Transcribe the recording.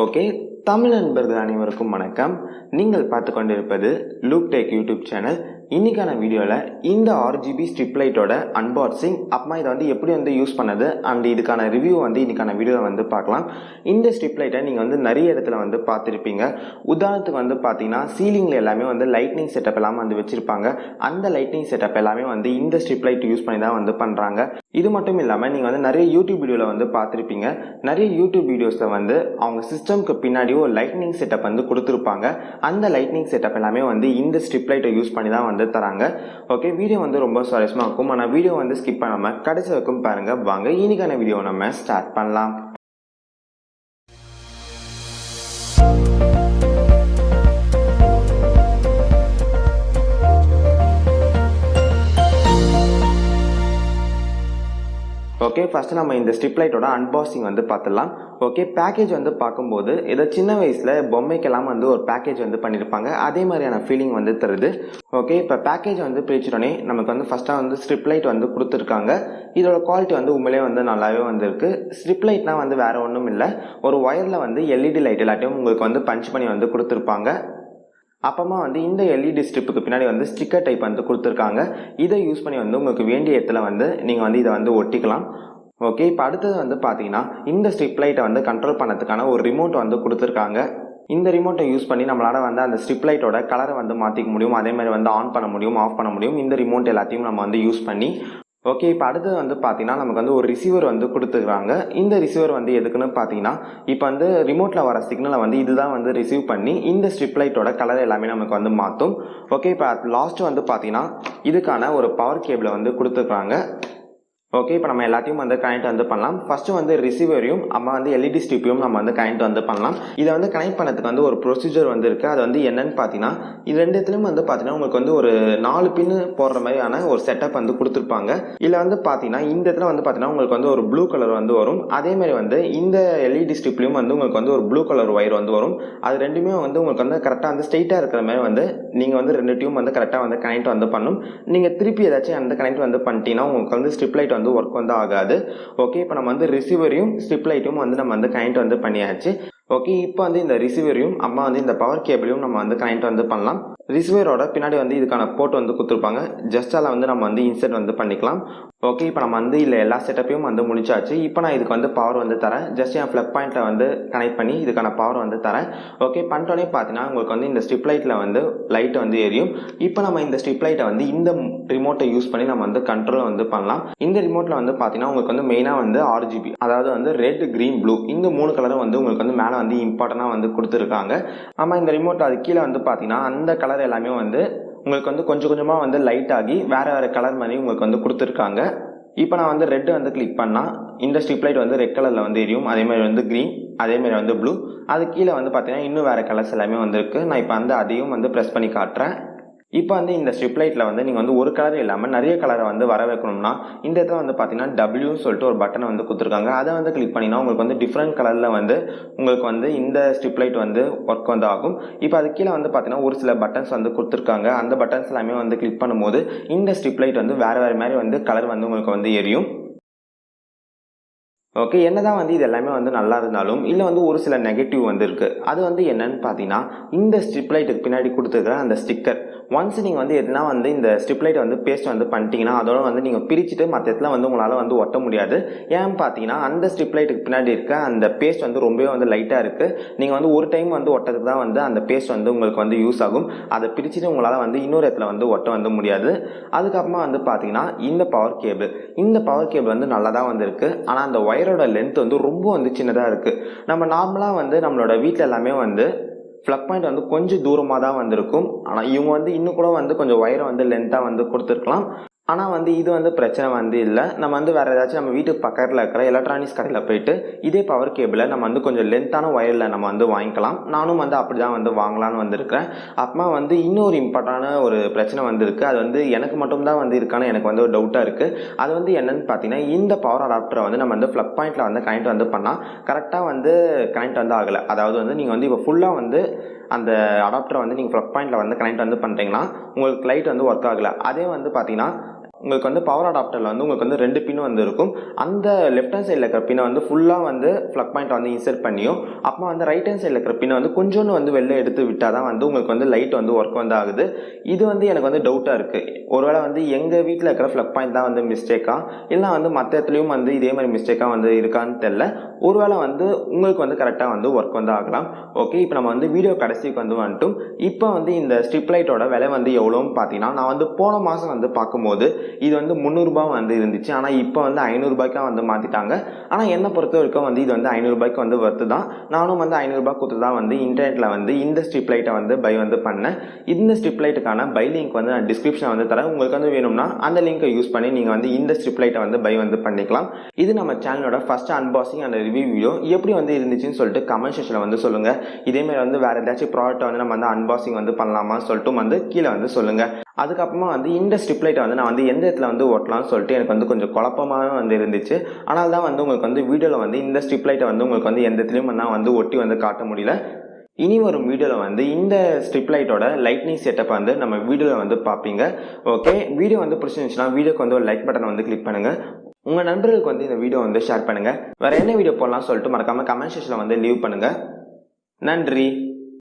Okay, Tamil நண்பர்கள் அனைவருக்கும் வணக்கம். நீங்கள் பார்த்து கொண்டிருப்பது லூக் டெக் யூடியூப் சேனல். இன்னைக்கான வீடியோவில் இந்த RGB ஸ்ட்ரிப் லைட்டோட அன்பாக்சிங், அப்புறமா இதை எப்படி யூஸ் பண்ணது அண்ட் இதுக்கான ரிவ்யூ இன்னைக்கான வீடியோவில் பார்க்கலாம். இந்த ஸ்ட்ரிப் லைட்டை நீங்கள் நிறைய இடத்துல பார்த்துருப்பீங்க. உதாரணத்துக்கு பார்த்தீங்கன்னா சீலிங்கில் எல்லாமே லைட்னிங் செட்டப் எல்லாமே வச்சுருப்பாங்க. அந்த லைட்னிங் செட்டப் எல்லாமே இந்த ஸ்ட்ரிப் லைட் யூஸ் பண்ணி தான் பண்ணுறாங்க. இது மட்டும் இல்லாமல் நீங்கள் நிறைய யூடியூப் வீடியோவில் பார்த்துருப்பீங்க. நிறைய யூடியூப் வீடியோஸில் அவங்க சிஸ்டம்க்கு பின்னாடி ஒரு லைட்னிங் செட்டப் கொடுத்துருப்பாங்க. அந்த லைட்னிங் செட்டப் எல்லாமே இந்த ஸ்ட்ரிப் லைட்டை யூஸ் பண்ணி தான் தராங்க. ஓகே, வீடியோ ரொம்ப சுவாரஸ்யமாக இருக்கும். ஆனால் வீடியோ ஸ்கிப் பண்ணாமல் கடைசி வரைக்கும் பாருங்க. வாங்க இன்னைக்கான வீடியோ நம்ம ஸ்டார்ட் பண்ணலாம். ஓகே, ஃபர்ஸ்ட் நம்ம இந்த ஸ்ட்ரிப் லைட்டோட அன்பாக்சிங் பார்த்துடலாம். ஓகே, பேக்கேஜ் பார்க்கும்போது ஏதோ சின்ன வயசில் பொம்மைக்கெல்லாம் ஒரு பேக்கேஜ் பண்ணியிருப்பாங்க. அதே மாதிரியான ஃபீலிங் தருது. ஓகே, இப்போ பேக்கேஜ் பிரிச்சுட்டோன்னே நமக்கு ஃபஸ்ட்டாக ஸ்ட்ரிப் லைட் கொடுத்துருக்காங்க. இதோட குவாலிட்டி உண்மையிலே நல்லாவே இருக்கு. ஸ்ட்ரிப் லைட்னா வேற ஒன்றும் இல்லை, ஒரு ஒயரில் LED லைட் எல்லாத்தையும் உங்களுக்கு பஞ்ச் பண்ணி கொடுத்துருப்பாங்க. அப்புறமா இந்த LED ஸ்ட்ரிப்புக்கு பின்னாடி ஸ்டிக்கர் டைப் கொடுத்துருக்காங்க. இதை யூஸ் பண்ணி உங்களுக்கு வேண்டிய இடத்துல நீங்கள் இதை ஒட்டிக்கலாம். ஓகே, இப்போ அடுத்தது பார்த்தீங்கன்னா இந்த ஸ்ட்ரிப் லைட்டை கண்ட்ரோல் பண்ணதுக்கான ஒரு ரிமோட் கொடுத்துருக்காங்க. இந்த ரிமோட்டை யூஸ் பண்ணி நம்மளால் அந்த ஸ்ட்ரிப் லைட்டோட கலரை மாற்றிக்க முடியும். அதே மாதிரி ஆன் பண்ண முடியும், ஆஃப் பண்ண முடியும். இந்த ரிமோட் எல்லாத்தையும் நம்ம யூஸ் பண்ணி. ஓகே, இப்போ அடுத்தது பார்த்தீங்கன்னா நமக்கு ஒரு ரிசீவர் கொடுத்துருக்காங்க. இந்த ரிசீவர் எதுக்குன்னு பார்த்தீங்கன்னா இப்போ ரிமோட்டில் வர சிக்னலை இதுதான் ரிசீவ் பண்ணி இந்த ஸ்ட்ரிப் லைட்டோட கலர் எல்லாமே நமக்கு மாற்றும். ஓகே, இப்போ லாஸ்ட்டு பார்த்தீங்கன்னா இதுக்கான ஒரு பவர் கேபிளை கொடுத்துருக்காங்க. ஓகே, இப்போ நம்ம எல்லாத்தையும் கனெக்ட் பண்ணலாம். ஃபர்ஸ்ட்டு ரிசீவரையும் அம்மா LED ஸ்ட்ரிப்பையும் நம்ம கனெக்ட் பண்ணலாம். இதை கனெக்ட் பண்ணதுக்கு ஒரு ப்ரொசீஜர் இருக்குது. அது என்னன்னு பார்த்தீங்கன்னா இது ரெண்டு இடத்துலையும் பார்த்தீங்கன்னா உங்களுக்கு ஒரு 4 பின்னு போடுற மாதிரியான ஒரு செட்டப் கொடுத்துருப்பாங்க. இதில் பார்த்தீங்கன்னா இந்த இடத்துல பார்த்தீங்கன்னா உங்களுக்கு ஒரு ப்ளூ கலர் வரும். அதே மாதிரி இந்த LED ஸ்ட்ரிப்லையும் உங்களுக்கு ஒரு ப்ளூ கலர் ஒயர் வரும். அது ரெண்டுமே உங்களுக்கு கரெக்டாக ஸ்ட்ரெயிட்டாக இருக்கிற மாதிரி நீங்கள் ரெண்டு டியூம் கரெக்டாக கனெக்ட் பண்ணணும். நீங்கள் திருப்பி ஏதாச்சும் கனெக்ட் பண்ணிட்டீங்கன்னா உங்களுக்கு ஸ்ட்ரிப் லைட் ஒர்க் ஆகாது. ஓகே, இப்போ நம்ம ரிசீவரையும் ஸ்ட்ரிப் லைட்டும் நம்ம கனெக்ட் பண்ணியாச்சு. ஓகே, இப்போ இந்த ரிசீவரையும் அம்மா இந்த பவர் கேபிளையும் நம்ம கனெக்ட் பண்ணலாம். ரிசீவரோட பின்னாடி இதுக்கான போர்ட் கொடுத்துருப்பாங்க. ஜஸ்ட் அதில் நம்ம இன்சர்ட் பண்ணிக்கலாம். ஓகே, இப்போ நம்ம இல்லை எல்லா செட்டப்பையும் முடிச்சாச்சு. இப்போ நான் இதுக்கு பவர் தரேன். ஜஸ்ட் என் ஃப்ளக் பாயிண்ட்டை கனெக்ட் பண்ணி இதுக்கான பவர் தரேன். ஓகே, பண்ணிட்டோன்னே பார்த்தீங்கன்னா உங்களுக்கு இந்த ஸ்ட்ரிப் லைட்டில் லைட் எரியும். இப்போ நம்ம இந்த ஸ்ட்ரிப் லைட்டை இந்த ரிமோட்டை யூஸ் பண்ணி நம்ம கண்ட்ரோல் பண்ணலாம். இந்த ரிமோட்டில் பார்த்தீங்கன்னா உங்களுக்கு மெயினாக RGB, அதாவது ரெட், கிரீன், ப்ளூ, இந்த 3 கலரும் உங்களுக்கு மேலே இம்பார்ட்டண்டாக கொடுத்துருக்காங்க. ஆமாம், இந்த ரிமோட் அது கீழே பார்த்தீங்கன்னா அந்த கலர் எல்லாமே உங்களுக்கு கொஞ்சம் கொஞ்சமாக லைட் ஆகி வேற வேற கலர் மாதிரி உங்களுக்கு கொடுத்துருக்காங்க. இப்போ நான் ரெட் கிளிக் பண்ணால் இந்த ஸ்ட்ரிப் லைட் ரெட் கலரில் எரியும். அதே மாதிரி கிரீன், அதே மாதிரி ப்ளூ, அது கீழே பார்த்தீங்கன்னா இன்னும் வேறு கலர்ஸ் எல்லாமே இருக்கு. நான் இப்போ அதையும் ப்ரெஸ் பண்ணி காட்டுறேன். இப்போ இந்த ஸ்ட்ரிப் லைட்டில் நீங்கள் ஒரு கலர் இல்லாமல் நிறைய கலரை வர வைக்கணும்னா இந்த இடத்துல பார்த்தீங்கன்னா டபிள்யூன்னு சொல்லிட்டு ஒரு பட்டனை கொடுத்துருக்காங்க. அதை கிளிக் பண்ணினா உங்களுக்கு டிஃப்ரெண்ட் கலரில் உங்களுக்கு இந்த ஸ்ட்ரிப் லைட் ஒர்க் ஆகும். இப்போ அது கீழே பார்த்தீங்கன்னா ஒரு சில பட்டன்ஸ் கொடுத்துருக்காங்க. அந்த பட்டன்ஸ் எல்லாமே கிளிக் பண்ணும்போது இந்த ஸ்ட்ரிப் லைட் வேறு வேறு மாதிரி கலர் உங்களுக்கு எரியும். ஓகே, என்னதான் இது எல்லாமே நல்லா இருந்தாலும் இல்லை ஒரு சில நெகட்டிவ் இருக்கு. அது என்னன்னு பார்த்தீங்கன்னா இந்த ஸ்ட்ரிப் லைட்டுக்கு பின்னாடி கொடுத்துருக்கிற அந்த ஸ்டிக்கர். ஒன்ஸ் நீங்கள் எதுனா இந்த ஸ்ட்ரிப் லைட் பேஸ்ட் பண்ணிட்டீங்கன்னா அதோட நீங்கள் பிரிச்சுட்டு மற்ற இடத்துல உங்களால் ஒட்ட முடியாது. ஏன்னு பார்த்தீங்கன்னா அந்த ஸ்ட்ரிப் லைட்டுக்கு பின்னாடி இருக்க அந்த பேஸ்ட் ரொம்பவே லைட்டாக இருக்குது. நீங்கள் ஒரு டைம் ஒட்டதுக்கு தான் அந்த பேஸ்ட் உங்களுக்கு யூஸ் ஆகும். அதை பிரிச்சுட்டு உங்களால் இன்னொரு இடத்துல ஒட்ட முடியாது. அதுக்கப்புறமா பார்த்தீங்கன்னா இந்த பவர் கேபிள் நல்லா தான் இருக்கு. ஆனால் அந்த ஒயரோட லென்த் ரொம்ப சின்னதாக இருக்குது. நம்ம நார்மலாக நம்மளோட வீட்டில் எல்லாமே ஃப்ளக் பாயிண்ட் கொஞ்சம் தூரமாக தான் இருக்கும். ஆனால் இவங்க இன்னும் கூட கொஞ்சம் ஒயரை லென்த்தாக கொடுத்துருக்கலாம். ஆனால் இது பிரச்சனை இல்லை. நம்ம வேறு ஏதாச்சும் நம்ம வீட்டுக்கு பக்கத்தில் இருக்கிற எலக்ட்ரானிக்ஸ் கடையில் போயிட்டு இதே பவர் கேபிளை நம்ம கொஞ்சம் லென்த்தான ஒயரில் நம்ம வாங்கிக்கலாம். நானும் அப்படி தான் வாங்கலான்னு இருக்கிறேன். அப்புறமா இன்னொரு இம்பார்ட்டான ஒரு பிரச்சனை இருக்குது. அது எனக்கு மட்டும்தான் இருக்கான்னு எனக்கு ஒரு டவுட்டாக இருக்குது. அது என்னன்னு பார்த்தீங்கன்னா இந்த பவர் அடாப்டரை நம்ம ஃப்ளக் பாயிண்டில் கனெக்ட் பண்ணால் கரெக்டாக கனெக்ட் ஆகலை. அதாவது நீங்கள் இப்போ ஃபுல்லாக அந்த அடாப்டரை நீங்கள் ஃப்ளக் பாயிண்டில் கனெக்ட் பண்ணுறீங்கன்னா உங்களுக்கு லைட் ஒர்க் ஆகலை. அதே பார்த்தீங்கன்னா உங்களுக்கு வந்து பவர் அடாப்டரில் வந்து உங்களுக்கு வந்து 2 பின் வந்து இருக்கும். அந்த லெஃப்ட் ஹேண்ட் சைடில் இருக்கிற பின்னை வந்து ஃபுல்லாக வந்து ப்ளக் பாயிண்ட் வந்து இன்சர்ட் பண்ணியும் அப்புறம் வந்து ரைட் ஹேண்ட் சைடில் இருக்கிற பின்னை வந்து கொஞ்சோன்னு வந்து வெளில எடுத்து விட்டால் தான் வந்து உங்களுக்கு வந்து லைட் வந்து ஒர்க் வந்து ஆகுது. இது வந்து எனக்கு வந்து டவுட்டாக இருக்குது. ஒருவேளை வந்து எங்கள் வீட்டில் இருக்கிற ப்ளக் பாயிண்ட் தான் வந்து மிஸ்டேக்கா இல்லை வந்து மற்ற இடத்துலையும் வந்து இதே மாதிரி மிஸ்டேக்காக வந்து இருக்கான்னு தெரில. ஒருவேளை வந்து உங்களுக்கு வந்து கரெக்டாக வந்து ஒர்க் வந்து ஆகலாம். ஓகே, இப்போ நம்ம வந்து வீடியோ கடைசிக்கு வந்து வந்துட்டோம். இப்போ வந்து இந்த ஸ்ட்ரிப் லைட்டோட விலை வந்து எவ்வளோன்னு பார்த்தீங்கன்னா, நான் வந்து போன மாதம் வந்து பார்க்கும்போது இது வந்து 300 ரூபாய் வந்து இருந்துச்சு. ஆனால் இப்போ வந்து 500 ரூபாய்க்காக வந்து மாற்றிட்டாங்க. ஆனால் என்னை பொறுத்த வரைக்கும் வந்து இது வந்து 500 ரூபாய்க்கு வந்து ஒர்த்து தான். நானும் வந்து 500 ரூபாய் கொடுத்து தான் வந்து இன்டர்நெட்டில் வந்து இந்த ஸ்ட்ரிப் லைட்டை வந்து பை வந்து பண்ணேன். இந்த ஸ்ட்ரிப் லைட்டுக்கான பை லிங்க் வந்து நான் டிஸ்கிரிப்ஷன் வந்து தரேன். உங்களுக்கு வந்து வேணும்னா அந்த லிங்கை யூஸ் பண்ணி நீங்கள் வந்து இந்த ஸ்ட்ரிப் லைட்டை வந்து பை வந்து பண்ணிக்கலாம். இது நம்ம சேனலோட first unboxing and review video. எப்படி வந்து இருந்துச்சுன்னு சொல்லிட்டு கமெண்ட் செக்ஷனில் வந்து சொல்லுங்கள். இதேமாதிரி வந்து வேறு ஏதாச்சும் ப்ராடக்ட்டை வந்து நம்ம வந்து அன்பாக்சிங் வந்து பண்ணலாமா சொல்லிட்டு வந்து கீழே வந்து சொல்லுங்கள். அதுக்கப்புறமா வந்து இந்த ஸ்ட்ரிப் லைட்டை வந்து நான் வந்து எந்த இடத்துல வந்து ஒட்டலாம்னு சொல்லிட்டு எனக்கு வந்து கொஞ்சம் குழப்பமாகவே வந்து இருந்துச்சு. ஆனால் தான் வந்து உங்களுக்கு வந்து வீடியோவில் வந்து இந்த ஸ்ட்ரிப் லைட்டை வந்து உங்களுக்கு வந்து எந்த இடத்துலையும் நான் வந்து ஒட்டி வந்து காட்ட முடியல. இனி வரும் வீடியோவில் வந்து இந்த ஸ்ட்ரிப் லைட்டோட லைட்னிங் செட்டப் வந்து நம்ம வீடியோவில் வந்து பார்ப்பீங்க. ஓகே, வீடியோ வந்து பிடிச்சிருந்துச்சுன்னா வீடியோக்கு வந்து ஒரு லைக் பட்டன் வந்து கிளிக் பண்ணுங்கள். உங்கள் நண்பர்களுக்கு வந்து இந்த வீடியோ வந்து ஷேர் பண்ணுங்கள். வேறு என்ன வீடியோ போடலாம்னு சொல்லிட்டு மறக்காமல் கமெண்ட் செக்ஷனில் வந்து லீவ் பண்ணுங்கள். நன்றி.